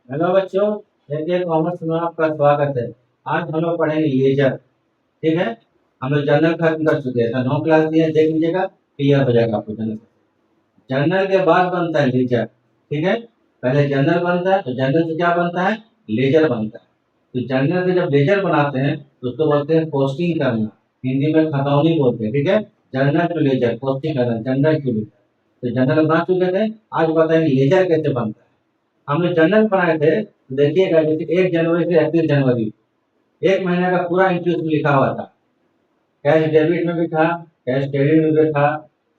Hello बच्चों, देखिए commerce में आपका स्वागत है। आज हम लोग पढ़ेंगे लेजर। ठीक है। हम लोग जर्नल खत्म कर चुके हैं, 9 क्लास दिए हैं, देख लीजिएगा, क्लियर हो जाएगा आपको। जर्नल जर्नल के बाद बनता है लेजर। ठीक है। पहले जर्नल बनता है, तो जर्नल से क्या बनता है? लेजर बनता है। तो जर्नल से जब लेजर बनाते हैं तो उसको बोलते हैं पोस्टिंग करना। हिंदी में खतौनी बोलते हैं। ठीक है। जर्नल टू लेजर पोस्टिंग करना, जर्नल टू लेजर। तो जर्नल बना चुके थे, आज बताएंगे लेजर कैसे बनता है। हमने जर्नल बनाए थे, तो देखिएगा जैसे 1 जनवरी से 31 जनवरी, एक महीने का पूरा एंट्री उसमें लिखा हुआ था। कैश डेबिट में भी था, कैश क्रेडिट में भी था।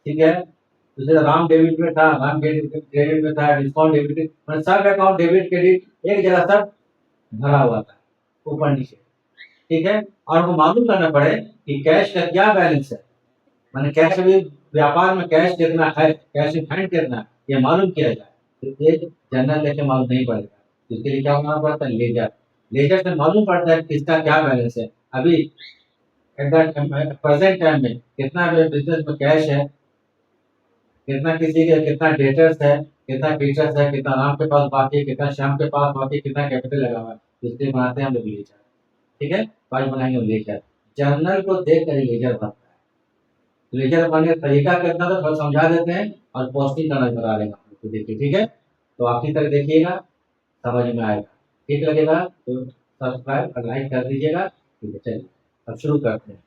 ठीक है। दूसरे राम डेबिट में था, राम क्रेडिट में था, डिस्काउंट डेबिट मतलब सब अकाउंट डेबिट क्रेडिट एक जगह सब भरा हुआ था, ऊपर नीचे। ठीक है। और वो मालूम करना पड़े कि कैश का क्या बैलेंस है, मैंने कैश अभी व्यापार में कैश कितना है, कैश इन हैंड कितना है, ये मालूम किया जाए। तो एक जनरल लेके मालूम नहीं पड़ेगा, तो इसके लिए क्या होना पड़ता है? लेजर। लेजर से मालूम पड़ता है किसका क्या बैलेंस है अभी, एट द प्रेजेंट टाइम में कितना बिजनेस में कैश है, कितना किसी के कितना डेटर्स है, कितना क्रेडिटर्स है, कितना राम के पास बाकी है, कितना श्याम के पास बाकी है, कितना कैपिटल लगा हुआ है। तो इसलिए बनाते हैं हम लोग लेजर। ठीक है। तो आज बनाएंगे लेजर। जर्नल को देख कर लेजर बनता है। लेजर बनाने का तरीका कितना था थोड़ा समझा देते हैं, और पोस्टिंग करना करा देंगे आप लोग को। देखिए, ठीक है। तो आखिर तक देखिएगा, समझ में आएगा। ठीक लगेगा तो सब्सक्राइब और लाइक कर दीजिएगा। ठीक है, चलिए अब शुरू करते हैं।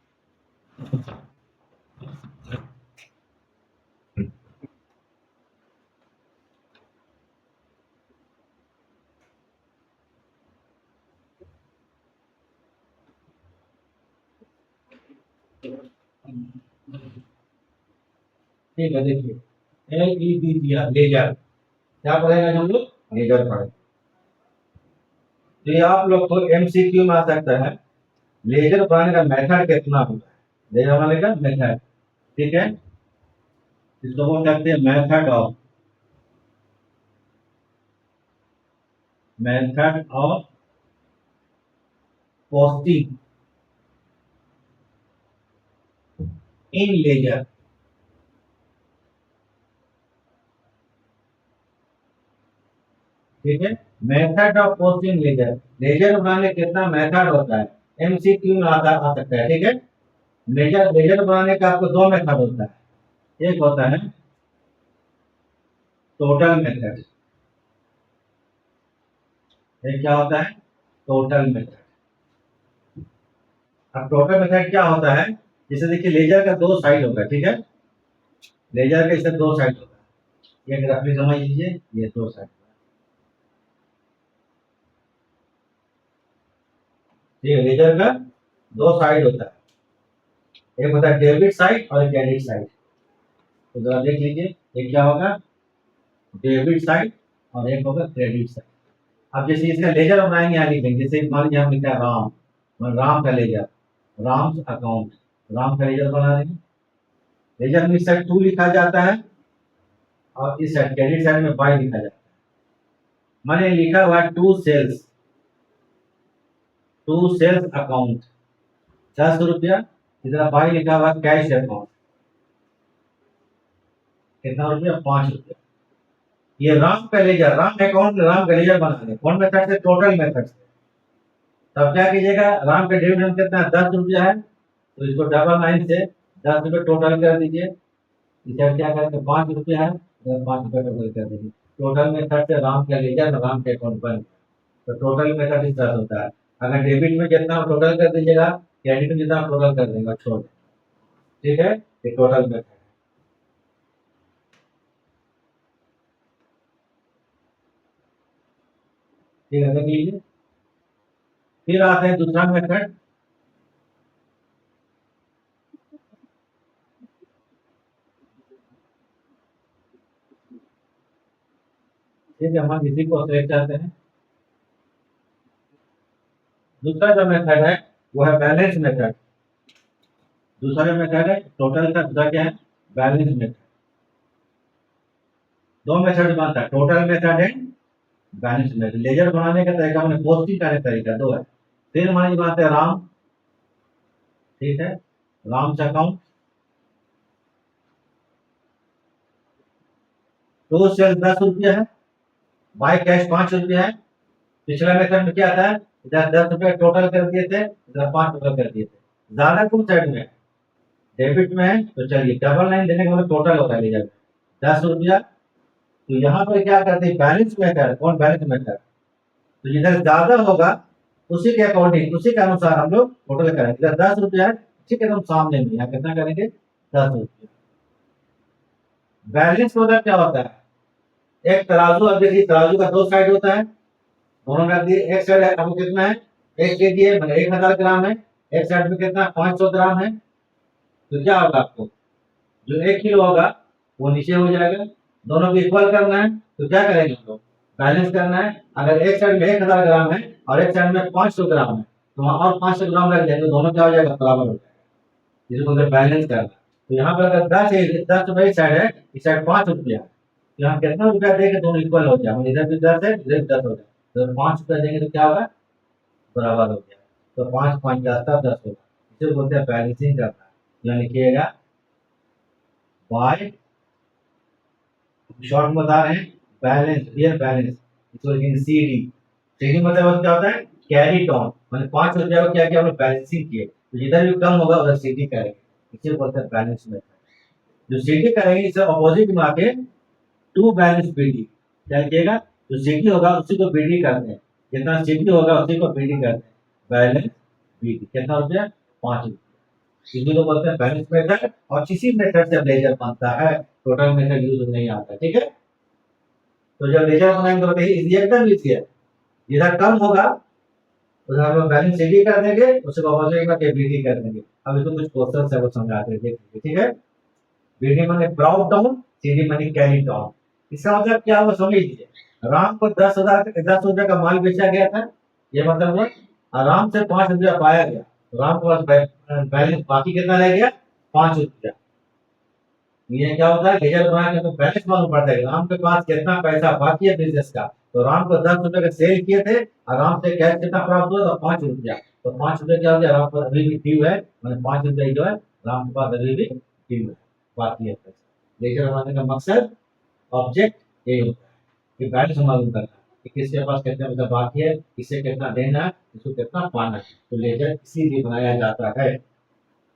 ठीक है, देखिए LED दिया लेजर, क्या पढ़ेगा हम लोग? लेजर पढ़े। तो ये आप लोग को MCQ में आ सकता है, लेजर बनाने का मेथड कितना होता है, लेजर बनाने का मेथड। ठीक है। इसको बोल सकते हैं method of posting in ledger. ठीक है। Method of posting ledger, ledger बनाने कितना मेथड होता है, MCQ में आ सकता है। ठीक है। लेजर लेजर बनाने का आपको दो मेथड होता है, एक होता है टोटल मेथड, एक क्या होता है? Total method. अब टोटल मेथड क्या होता है? जैसे देखिए लेजर का दो साइड होगा। ठीक है। लेजर का इससे दो साइड होगा, ये ग्राफिक समझ लीजिए, ये दो साइड। ठीक है। लेजर का दो साइड होता है, एक होता है डेबिट साइड और क्रेडिट साइड। तो जरा देख लीजिए, एक क्या होगा? डेबिट साइड, और एक होगा क्रेडिट साइड। अब जैसे इसका लेजर बनाएंगे, यहाँ लिखेंगे, जैसे मान लीजिए हम लिखा है राम, राम का लेजर, राम अकाउंट, राम का लेजर बना देंगे। लेजर में इस साइड 2 लिखा जाता है, और इस साइड क्रेडिट साइड में बाई लिखा जाता है। मैंने लिखा हुआ है टू सेल्स अकाउंट, 10 रुपया। इधर बाई लिखा हुआ कैश अकाउंट, कितना रुपया? 5 रुपया। ये राम का लेजर, राम अकाउंट में राम का लेजर बना दे, कौन मेथड से? टोटल मेथड से। तब क्या कीजिएगा, राम का डेबिट हम कितना है? 10 रुपया है, तो इसको डबल लाइन से 10 रुपये टोटल कर दीजिए। इधर क्या करेंगे? 5 रुपया है, इधर 5 रुपया टोटल कर दीजिए। टोटल मेथड से राम का लेजर राम के अकाउंट पर। तो टोटल मेथड इस तरह होता है। अगर डेबिट में जितना आप टोटल कर दीजिएगा, क्रेडिट में जितना आप टोटल कर देंगे, छोड़ दें। ठीक है। ये टोटल मेथड है। ठीक है, देख लीजिए। फिर आते हैं दूसरा मेथड। ठीक है, हम इसी को सेलेक्ट करते हैं। दूसरा जो मेथड है वो है बैलेंस मेथड। दूसरा जो मेथड है टोटल का, दूसरा क्या है? Balance method. दो मेथड बनता है, टोटल मेथड है, बैलेंस मेथड। लेजर बनाने का तरीका मैंने, पोस्टिंग करने का तरीका दो है। फिर हमारी बात है राम। ठीक है। राम से अकाउंट, टू सेल 10 रुपया है, बाई कैश 5 रुपया है, पिछला मेथड में क्या था, इधर 10 रुपए टोटल कर दिए थे, इधर 5 रुपए कर दिए थे। ज्यादा कौन साइड में है, डेबिट में है, तो चलिए डबल लाइन देने के बाद टोटल होता है लीजिए 10 रुपया। तो यहाँ पर क्या करते हैं, बैलेंस मेथड, कौन बैलेंस मेथड, तो जिधर ज्यादा होगा उसी के अकॉर्डिंग, उसी के अनुसार हम लोग टोटल करेंगे। इधर 10 रुपया है, ठीक है, तो हम सामने में यहाँ कितना करेंगे, 10 रुपया। बैलेंस मतलब क्या होता है, एक तराजू, अब देखिए तराजू का दो साइड होता है, दोनों में दिए, एक साइड आपको कितना है, 1 kg है, मतलब 1000 ग्राम है, एक साइड में कितना 500 ग्राम है, तो क्या होगा आपको, जो 1 किलो होगा वो नीचे हो जाएगा। दोनों को इक्वल करना है, तो क्या करेंगे हम लोग, बैलेंस करना है। अगर एक साइड में 1000 ग्राम है और एक साइड में 500 ग्राम है, तो वहां और 500 ग्राम लग जाएंगे, दोनों क्या हो जाएगा, बराबर हो जाएगा, जिसको बोलते हैं बैलेंस करना। तो यहाँ पर अगर 10 रुपये साइड है, इस साइड 5 रुपया, तो यहाँ कितना रुपया देंगे, दोनों इक्वल हो जाए, इधर भी 10 है, इधर भी 10 हो जाए, तो 5 रुपया देंगे तो क्या होगा, बराबर हो गया। तो 5 5 10 होगा, इसे बोलते हैं बैलेंसिंग करना। यहाँ लिखिएगा बाय, शॉर्ट में बता रहे हैं, बैलेंस, रियल बैलेंस, इसको लिखेंगे सीडी। सीडी मतलब क्या होता है, कैरी डाउन, मैंने 5 रुपया को क्या किया, हमने बैलेंसिंग किए, तो जिधर भी कम होगा उधर सीडी करेंगे, इसे बोलते हैं बैलेंस मेथड। जो सीडी करेंगे इसे अपोजिट में आके टू बैलेंस बीडी, क्या लिखिएगा, जो सीडी होगा उसी को बीडी करते हैं, जितना सीडी होगा उसी को बीडी करते हैं, बैलेंस बीडी। कितना रुपया, 5 रुपया, इसी को बोलते हैं बैलेंस मेथड। और इसी मेथड से लेजर बनता है, टोटल मेथड यूज नहीं आता, ठीक है। तो जब लेजर बनाएंगे तो बताइए, इजी एकदम इजी है, जिधर कम होगा उधर हम लोग बैलेंस सीडी कर देंगे, उसको अपोजिट में बीडी कर देंगे। अब इसको कुछ क्वेश्चन है वो समझाते हैं, देखिए, ठीक है। बीडी माने ब्राउट डाउन, सीडी माने कैरी डाउन। इसका मतलब क्या हुआ समझ लीजिए, राम को 10 रुपए का माल बेचा गया था, ये मतलब हुआ आराम से 5 रुपया पाया गया, तो राम के पास बैलेंस बाकी कितना रह गया, 5 रुपया। ये क्या होता है, लेजर बनाने में बैलेंस मालूम पड़ता है, राम के पास कितना पैसा बाकी है बिजनेस का। तो राम को 10 रुपए का सेल किए थे, आराम से कैश कितना प्राप्त हुआ, तो 5 रुपया। तो 5 रुपया क्या हो गया, राम पर अभी भी ड्यू है, मैंने 5 रुपया जो है राम के पास अभी भी ड्यू है, बाकी है पैसा। लेजर बनाने का मकसद, ऑब्जेक्ट यही होता है कि बैलेंस मालूम करना, कि किसके पास कितना पैसा बाकी है, किसे कितना देना है, किसको कितना पाना है। तो लेजर इसीलिए बनाया जाता है।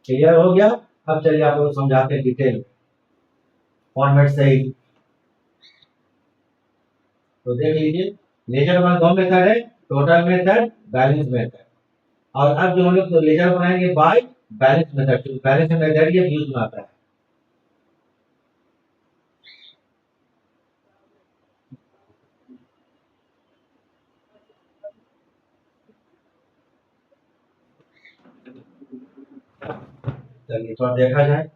क्लियर हो गया। अब चलिए आप लोग समझाते हैं डिटेल फॉर्मेट से ही। तो देख लीजिए, लेजर बना दो मेथड है, टोटल मेथड, बैलेंस मेथड। और अब जो हम लोग तो लेजर बनाएंगे बाय बैलेंस मेथड, तो बैलेंस मेथड ये यूज में आता है। चलिए थोड़ा देखा जाए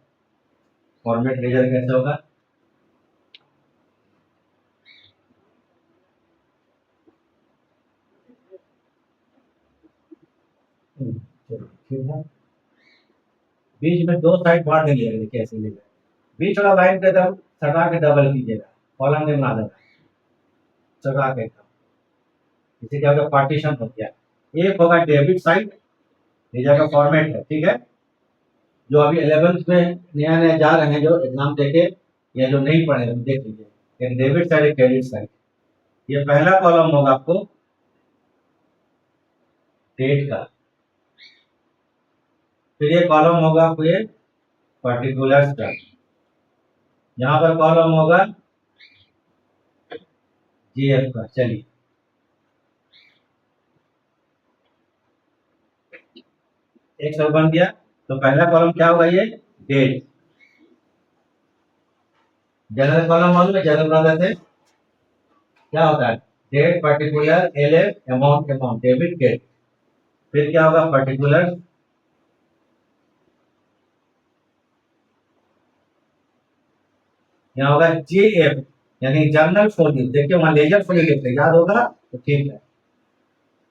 फॉर्मेट लेजर कैसे होगा। ठीक है, बीच में दो साइड बांट देंगे, देखिए ऐसे लेजर, बीच वाला लाइन का एकदम सटा के डबल कीजिएगा, कॉलम में बना देना, सटा के एकदम, इसे क्या होगा, पार्टीशन हो गया। एक होगा डेबिट साइड, लेजर का फॉर्मेट है, ठीक है। जो अभी 11th में नया नया जा रहे हैं, जो एग्जाम देके या जो नहीं पढ़े हैं, देख लीजिए, एक डेबिट साइड, एक क्रेडिट साइड। ये पहला कॉलम होगा आपको डेट का, फिर ये कॉलम होगा आपको ये पर्टिकुलर्स का, यहाँ पर कॉलम होगा जीएफ का। चलिए एक सब बन गया। तो पहला कॉलम क्या होगा, ये डेट। जनरल कॉलम मालूम है, जनरल बनाते थे, क्या होता है, date particular L F amount, amount debit date. फिर क्या होगा, पर्टिकुलर, यहाँ होगा जे एफ, यानी जर्नल फोल्डिंग, देखिए वहां लेजर फोल्डिंग लिखते याद होगा तो ठीक है।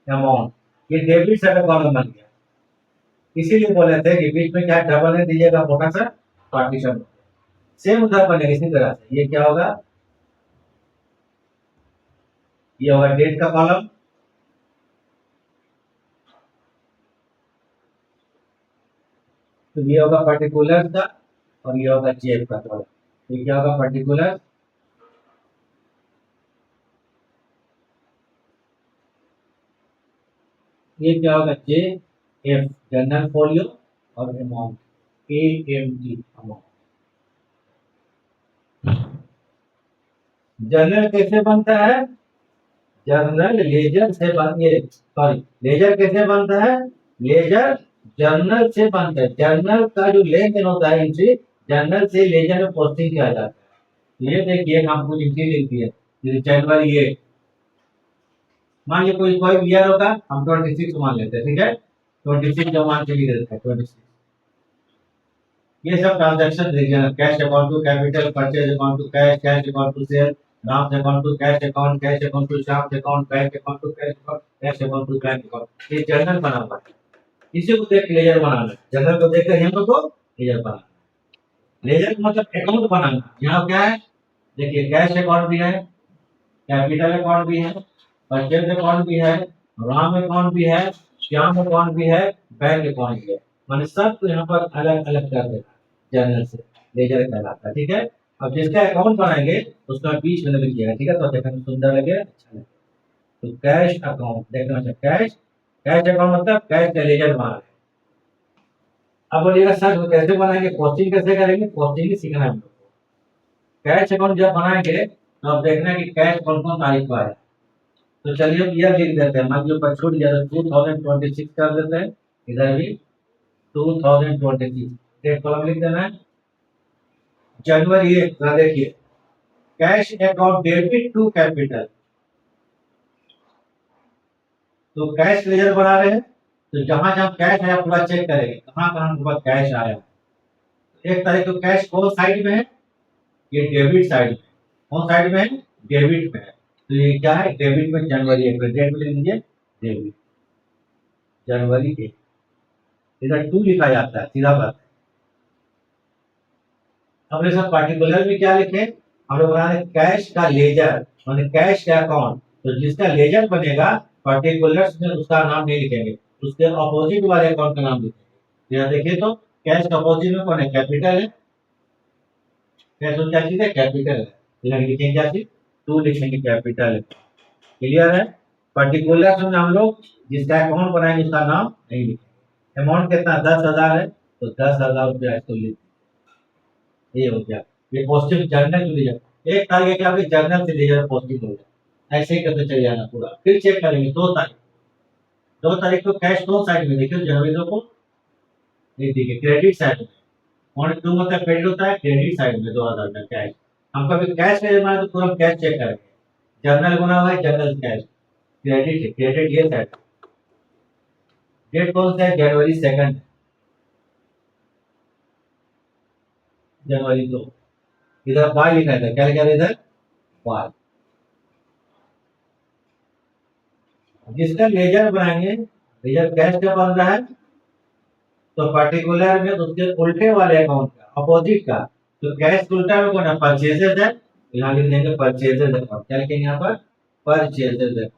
अमाउंट, ये डेबिट साइड का कॉलम बन गया, इसीलिए बोले थे कि बीच में क्या डबल नहीं दीजिएगा, मोटा सा पार्टीशन। सेम उधर बनेगा इसी तरह से, ये क्या होगा, ये होगा डेट का कॉलम, तो ये होगा पर्टिकुलर का, और ये होगा जेब का कॉलम। ये क्या होगा, पर्टिकुलर, ये क्या होगा, जे एफ जनरल फोलियो और amount A M T amount. Journal कैसे बनता है, जर्नल लेजर से बन ये सॉरी लेजर कैसे बनता है, लेजर जर्नल से बनता है। जर्नल का जो लेन देन होता है एंट्री, जर्नल से लेजर में पोस्टिंग किया जाता है। ये देखिए हम कुछ एंट्री लिख दिए, जैसे जनवरी ये, मान लीजिए कोई कोई ईयर होगा, हम 26 मान लेते हैं, ठीक है, 26 जो मान के भी देते हैं 26। ये सब ट्रांजैक्शन देखिए, cash account to capital, purchase account to cash, cash account to sale, Ram account to cash account, cash account to Shyam account, bank account to cash account, cash account to bank account. ये journal बना हुआ है, इसी को देख laser बनाना है। Journal को देखकर हम लोग को लेजर बनाना है। लेजर का मतलब अकाउंट बनाना। यहाँ क्या है, देखिए कैश अकाउंट भी है, कैपिटल अकाउंट भी है, परचेज अकाउंट भी है, राम अकाउंट भी है, श्याम अकाउंट भी है, बैंक अकाउंट भी है। मैंने सबको यहाँ पर अलग अलग कर देना जर्नल से, लेजर कहलाता है, ठीक है। अब जिसका अकाउंट बनाएंगे उसका बीच में लिखिएगा, ठीक है, तो देखने में सुंदर लगे, अच्छा लगे। तो कैश अकाउंट देखना चाहिए, कैश, कैश अकाउंट मतलब कैश का लेजर बना रहे। अब बोलिएगा सर वो कैसे बनाएंगे, पोस्टिंग कैसे करेंगे, पोस्टिंग ही सीखना है हम लोग को। कैश अकाउंट जब बनाएंगे तो अब देखना कि कैश कौन कौन तारीख को आया। तो चलिए अब यह लिख देते हैं, मान लीजिए ऊपर छूट गया तो 2026 कर देते हैं, इधर भी 2026 डेट कॉलम लिख देना है। जनवरी 1 देखिए, cash account debit to capital, तो कैश लेजर बना रहे हैं, तो जहां जहां कैश आया पूरा चेक करेंगे कहां कहां हमारे पास कैश आया। एक तारीख को कैश कौन साइड में है, ये डेबिट साइड में, कौन साइड में है, डेबिट में है, तो ये क्या है, डेबिट में जनवरी 1 डेट में लिख दीजिए डेबिट, जनवरी 1। इधर टू लिखा जाता है, सीधा बात है। हमने सब पार्टिकुलर में क्या लिखे, हम लोग बना रहे कैश का लेजर, माने कैश का अकाउंट, तो जिसका लेजर बनेगा पर्टिकुलर्स में उसका नाम नहीं लिखेंगे, उसके अपोजिट वाले अकाउंट का नाम लिखेंगे। यहाँ देखिए तो कैश का अपोजिट में कौन है, कैपिटल है, कैश में क्या चीज है, कैपिटल है, यहाँ लिखेंगे क्या चीज, टू लिखेंगे कैपिटल है, क्लियर है। पर्टिकुलर्स में हम लोग जिसका अकाउंट बनाएंगे उसका नाम नहीं लिखेंगे। अमाउंट कितना 10,000 है, तो 10,000 रुपया इसको लिख, ये हो गया। ये पोस्टिंग जर्नल टू लीजर, एक तारीख क्या होगी, जर्नल से लीजर पोस्टिंग हो गया। ऐसे ही करते चले जाना पूरा, फिर चेक करेंगे 2 तारीख, 2 तारीख को कैश कौन साइड में, देखिए जनवरी को ये देखिए क्रेडिट साइड में, पॉइंट टू मतलब क्रेडिट होता है, क्रेडिट साइड में 2,000 का कैश। हम कभी कैश का जमा है तो पूरा कैश चेक करेंगे, जर्नल बना हुआ है जनरल कैश, क्रेडिट है, क्रेडिट ये साइड। डेट कौन सा है, जनवरी 2, जनवरी 2, इधर वाई लिखा था, क्या लिखा था इधर, वाई। जिसका लेजर बनाएंगे, लेजर कैश का बन रहा है, तो पर्टिकुलर में उसके उल्टे वाले अकाउंट का, अपोजिट का, तो कैश के उल्टा में कौन है, परचेजेज है, तो यहाँ लिख देंगे परचेजेज अकाउंट, क्या लिखेंगे यहाँ पर, परचेजेज अकाउंट।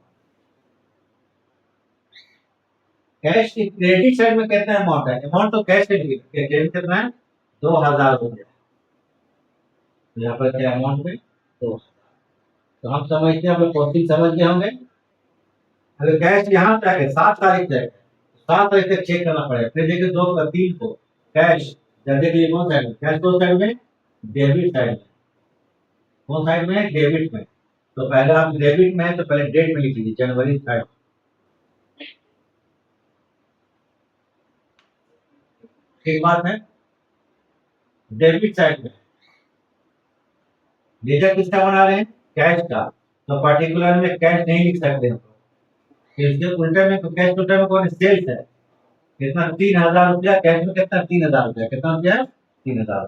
कैश की क्रेडिट साइड में कितना अमाउंट है, अमाउंट तो कैश के लिए, क्रेडिट कितना है, 2,000 रुपया, तो यहाँ पर क्या अमाउंट में, तो हम समझते हैं, हम लोग पोस्टिंग समझ गए होंगे। अगर कैश यहाँ तक है 7 तारीख तक, 7 तारीख तक चेक करना पड़ेगा, फिर देखिए 2 3 को कैश, जल्दी के लिए कौन साइड में, कैश कौन साइड में, डेबिट साइड में, कौन साइड में है, डेबिट में, तो पहले आप डेबिट में है तो पहले डेट में लिख लीजिए जनवरी 3। ठीक बात है, डेबिट साइड में लेजर किसका बना रहे हैं, कैश का, तो पर्टिकुलर में कैश नहीं लिख सकते हम लोग, इसके उल्टे में, तो कैश के उल्टे में कौन है, सेल्स है, कितना 3,000 रुपया, कैश में कितना 3,000 रुपया, कितना रुपया 3,000 रुपया,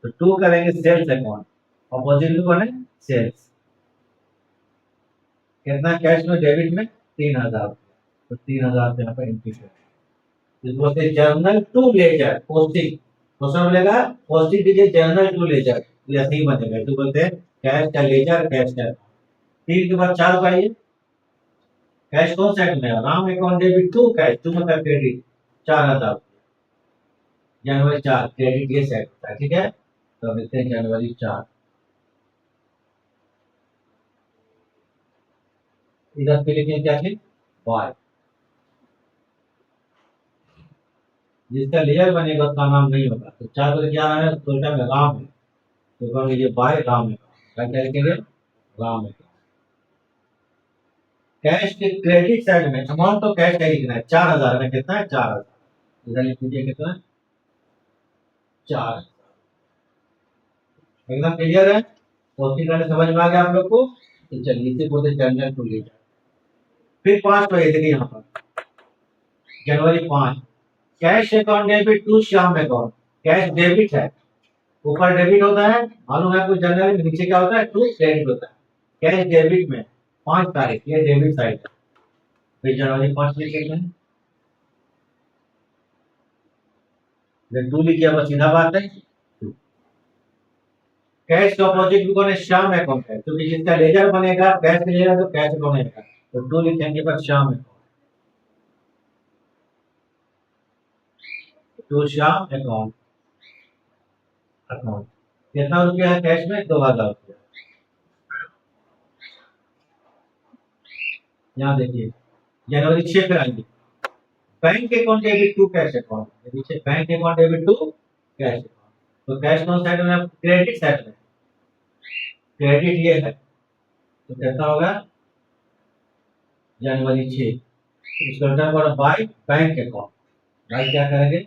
तो टू करेंगे सेल्स अकाउंट, अपोजिट में कौन है, सेल्स, कितना कैश में डेबिट में 3,000, तो 3,000 पे यहाँ पर एंट्री करें। इसको बोलते हैं journal to ledger posting, question मिलेगा पोस्टिंग कीजिए जर्नल टू लेजर, ये ऐसे ही बनेगा, तो बोलते हैं कैश का लेजर, कैश का। 3 के बाद 4 का, ये कैश कौन साइड में है, Ram account debit to cash, to मतलब क्रेडिट, 4,000, जनवरी 4 क्रेडिट ये साइड होता है, ठीक है, तो अब लिखते हैं जनवरी 4, इधर पे लिखें क्या चीज, वाई। जिसका लेजर बनेगा उसका नाम नहीं होगा। तो 4 बजे क्या है, टोटल में राम है, तो कहोगे ये बाय राम है, क्या लिखेंगे, राम है। कैश के क्रेडिट साइड में अमाउंट तो कैश का ही लिखना है, 4000 में कितना है, 4000, इधर लिख दीजिए कितना है, 4। एकदम क्लियर है, क्वेश्चन करने समझ में आ गया आप लोग को। तो चलिए इसे बोलते जनरल टू लेजर। फिर 5 पे देखिए यहाँ पर जनवरी 5, cash account debit to Shyam account. Cash debit है, ऊपर डेबिट होता है, मालूम है आपको जनरल में, नीचे क्या होता है, टू क्रेडिट होता है। कैश डेबिट में 5 तारीख, ये डेबिट साइड है, फिर जनवरी 5 लिखेंगे, जब 2 लिखिए बस सीधा बात है। कैश का अपोजिट भी कौन है, श्याम अकाउंट है, क्योंकि जिसका लेजर बनेगा कैश का लेजर, तो कैश अकाउंट बनेगा, तो 2 लिखेंगे पर श्याम अकाउंट, तो श्याम अकाउंट। अकाउंट कितना रुपया है कैश में, 2000 रुपया। यहाँ देखिए जनवरी 6 पे आएंगे, bank account debit to cash account, देखिए bank account debit to cash account, तो कैश कौन साइड में, क्रेडिट साइड में, क्रेडिट ये है, तो कैसा होगा जनवरी 6, उसका रिटर्न करो बाय बैंक अकाउंट, बाय क्या करेंगे,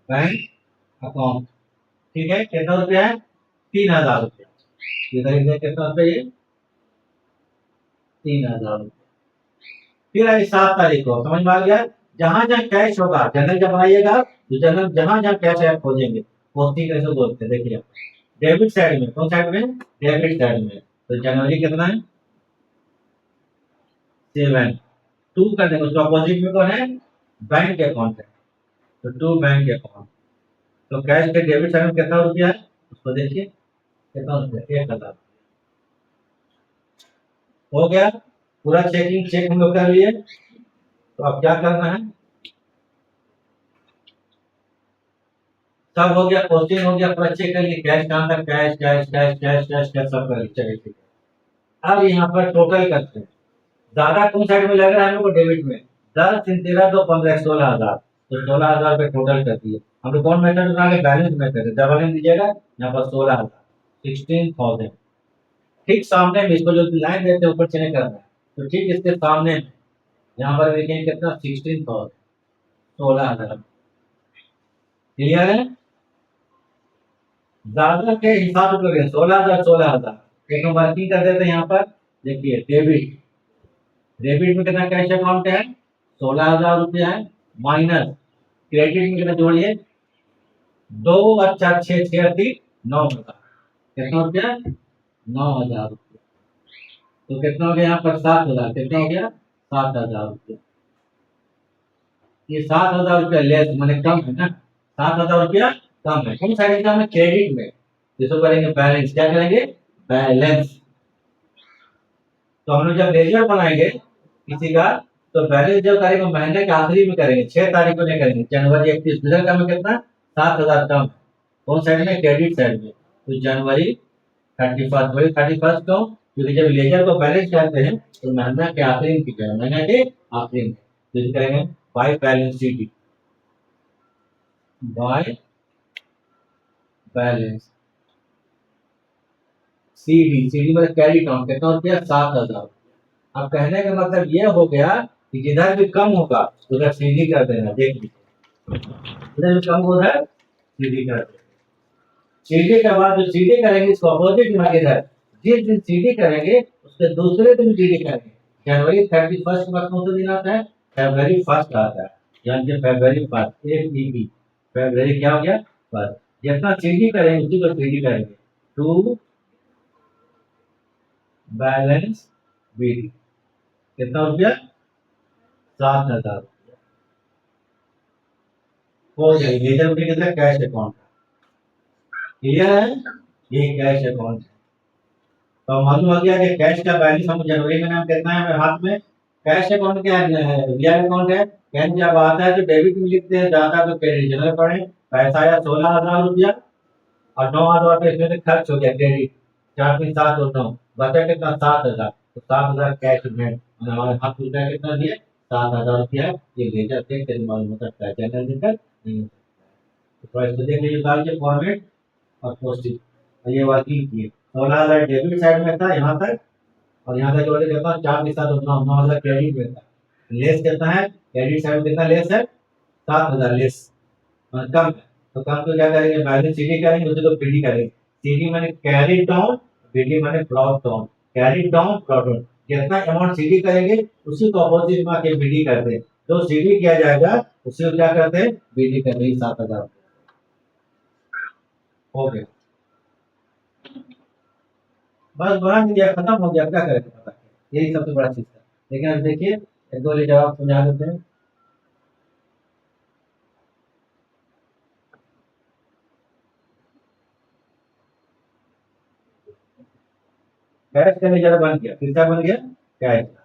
बैंक अकाउंट। ठीक है, कितना रुपया है, 3000 रुपया, इधर इधर कितना रुपया, ये 3000 रुपया। फिर आई 7 तारीख को, समझ में आ गया, जहां जहां कैश होगा जनरल जब बनाइएगा, तो जनरल जहां जहां कैश है खोजेंगे, पोस्टिंग कैसे बोलते हैं, देखिए डेबिट साइड में, कौन साइड में, डेबिट साइड में, तो जनवरी कितना है 7, 2 कर देंगे, उसका अपोजिट में कौन है, बैंक अकाउंट है, तो 2 बैंक अकाउंट, तो कैश के डेबिट साइड में कितना रुपया है, उसको देखिए कितना रुपया, 1000। हो गया पूरा चेकिंग, चेक हम लोग कर लिए। तो अब क्या करना है, सब हो गया, क्वेश्चन हो गया, पूरा चेक कर लिए, कैश कहां तक, cash cash cash cash cash cash सब कर लिए, चलिए ठीक है। अब यहाँ पर टोटल करते हैं, ज्यादा कौन साइड में लग रहा है हम लोग को, डेबिट में, 10 3 13 2 15 16,000, तो 16,000 पे टोटल कर दिए। हम लोग कौन मेथड बना के, बैलेंस मेथड, डबल इन दीजिएगा यहाँ पर 16,000 16,000, ठीक सामने में इसको जो लाइन देते हैं ऊपर चेक करना है, तो ठीक इसके सामने में यहाँ पर देखेंगे कितना, 16,000, 16,000, क्लियर है। ज्यादा के हिसाब से करें 16,000 16,000, एक नंबर की कर देते हैं यहाँ पर, देखिए डेबिट, डेबिट में कितना कैश अकाउंट है, 16,000 रुपया है, माइनस क्रेडिट में कितना जोड़िए, 2 और 4 6 6 8 9,000, कितना रुपया, 9,000 रुपया, तो कितना हो गया यहाँ पर 7,000, कितना हो गया 7,000 रुपया। ये 7,000 रुपया लेस मैंने कम है ना, 7,000 रुपया कम है, कौन साइड का, क्रेडिट में, जिसको करेंगे बैलेंस, क्या करेंगे, बैलेंस। तो हम लोग जब लेजर बनाएंगे किसी का, तो बैलेंस जब करेंगे महीने के आखिरी में करेंगे, 6 तारीख को नहीं करेंगे, जनवरी 31, रिजल्ट का में कितना, 7,000 कम, कौन साइड में, क्रेडिट साइड में, तो जनवरी 31, वही 31 क्यों, क्योंकि जब लेजर को बैलेंस करते हैं तो महीना के आखिरी में किया, महीने के आखिरी में, तो इसे करेंगे by balance sheet, by balance CD, CD मतलब कैरी काउंट, कितना रुपया, 7,000। अब कहने का मतलब ये हो गया कि जिधर भी कम होगा उधर सीधी कर देना, देख लीजिए जिधर भी कम होगा सीधी कर देना। सीधी के बाद जो सीधी करेंगे इसको अपोजिट में इधर, जिस दिन सीधी करेंगे उसके दूसरे दिन सीधी करेंगे, जनवरी 31 के बाद कौन सा दिन आता है, फरवरी 1 आता है, यानी कि फरवरी 1 FEB, फरवरी क्या हो गया, फर्स्ट, जितना सीधी करेंगे उसी को सीधी करेंगे, टू बैलेंस बीडी, कितना रुपया, 7,000 रुपया हो गया। मेजर रुपये कितना, कैश अकाउंट, क्लियर है, ये कैश अकाउंट है। तो मालूम हो गया कि कैश का बैलेंस हम जनवरी में नाम कितना है हमारे हाथ में, कैश अकाउंट क्या है, रियल अकाउंट है, कैश जब आता है तो डेबिट में लिखते हैं, ज्यादा तो क्रेडिट, जनरल पढ़े, पैसा आया 16,000 रुपया और 9,000 रुपये इसमें से खर्च हो गया, क्रेडिट 4 3 7 और 9, बचा कितना, 7,000, तो 7,000 कैश में हमारे हाथ रुपया कितना दिए, 7,000 रुपया है। ये लेजर देख के मालूम हो सकता है, जनरल दिक्कत नहीं हो सकता है। तो इसको देख लीजिए निकाल के फॉर्मेट और पोस्टिंग, और ये वर्किंग की 16,000 डेबिट साइड में था यहाँ तक, और यहाँ तक जोड़े कहता हूँ 4 के साथ 9,000 क्रेडिट में था। लेस कितना है, क्रेडिट साइड कितना लेस है, 7,000 लेस, कम है। तो कम तो क्या करेंगे, बैलेंस सीडी करेंगे, उसे तो पीडी करेंगे। सीडी माने कैरी डाउन, पीडी माने brought down, carry down brought down. जितना अमाउंट सीडी करेंगे उसी को अपोजिट में आके बीडी करते हैं। जो सीडी किया जाएगा उसे क्या करते हैं, बीडी करते हैं। 7,000 हो गया, बस बना दिया, खत्म हो गया, क्या करेंगे पता है? यही सबसे बड़ा चीज है। लेकिन अब देखिए एक दो जवाब समझा देते हैं। कैश का लेजर बन गया, किसका बन गया, कैश का।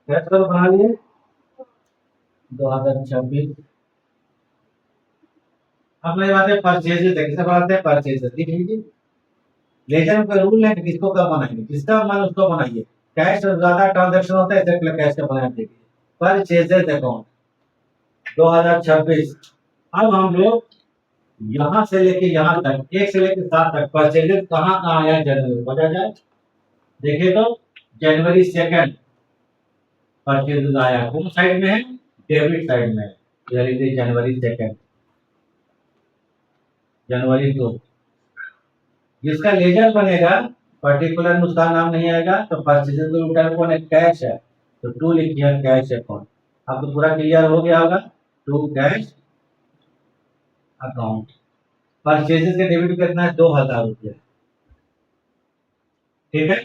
कैश का बना लिए 2026। अब मेरी बात है परचेजेस है, किसका बनाते हैं, परचेजेस। देख लीजिए लेजर का रूल है कि किसको कब बनाएंगे, जिसका मन उसको बनाइए। कैश से ज्यादा ट्रांजैक्शन होता है इसलिए कैश का बनाया। देखिए परचेजेस अकाउंट 2026। अब हम लोग यहाँ से लेके यहाँ तक, 1 से लेके 7 तक परचेजेस कहाँ कहाँ आया जनवरी में बता जाए। देखिए तो जनवरी 2 परचेजेस आया, कौन साइड में है, डेबिट साइड में है। जनवरी 2, जनवरी 2। जिसका लेजर बनेगा पर्टिकुलर में उसका नाम नहीं आएगा, तो परचेजेस में रिटर्न कौन है, कैश है, तो टू लिखिए कैश अकाउंट। अब तो पूरा क्लियर हो गया होगा, टू कैश अकाउंट। परचेजेस के डेबिट कितना है, 2,000 रुपया। ठीक है,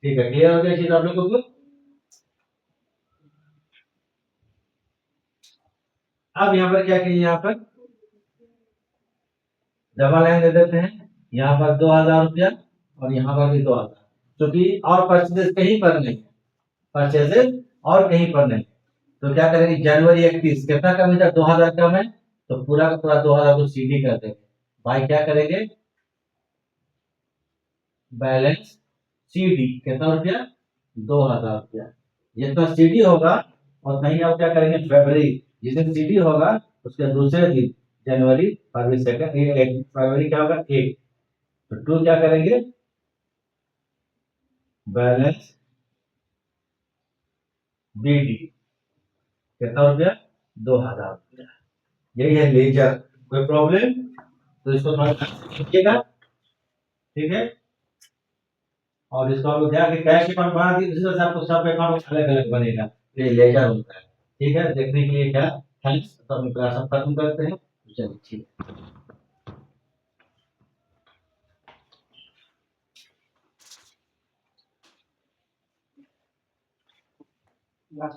ठीक है, क्लियर हो गया चीज आप लोगों को। अब यहाँ पर क्या करिए, यहाँ पर डबल लाइन दे देते हैं, यहाँ पर 2,000 रुपया और यहाँ पर भी 2,000, क्योंकि और परचेजेस कहीं पर नहीं है, परचेजेस और कहीं पर नहीं। तो क्या करेंगे, जनवरी 31 कितना कम है, 2,000 कम है, तो पूरा का पूरा 2,000 को सीडी कर देंगे। भाई क्या करेंगे, बैलेंस सीडी कितना रुपया, 2,000 रुपया। जितना सीडी होगा और नहीं, आप क्या करेंगे, फरवरी जिस दिन सीडी होगा उसके दूसरे दिन, जनवरी फरवरी 2, फरवरी क्या होगा 1, तो 2 क्या करेंगे, बैलेंस बीडी कितना रुपया, 2,000 रुपया। यही है लेजर। कोई प्रॉब्लम तो इसको थोड़ा लिखिएगा, ठीक है। और इसको आप ध्यान कि कैश अकाउंट बना दी, इसी तरह से आपको सब अकाउंट अलग अलग बनेगा, ये लेजर होता है। ठीक है, देखने के लिए क्या, थैंक्स। तो हम क्लास खत्म करते हैं, चलिए ठीक है।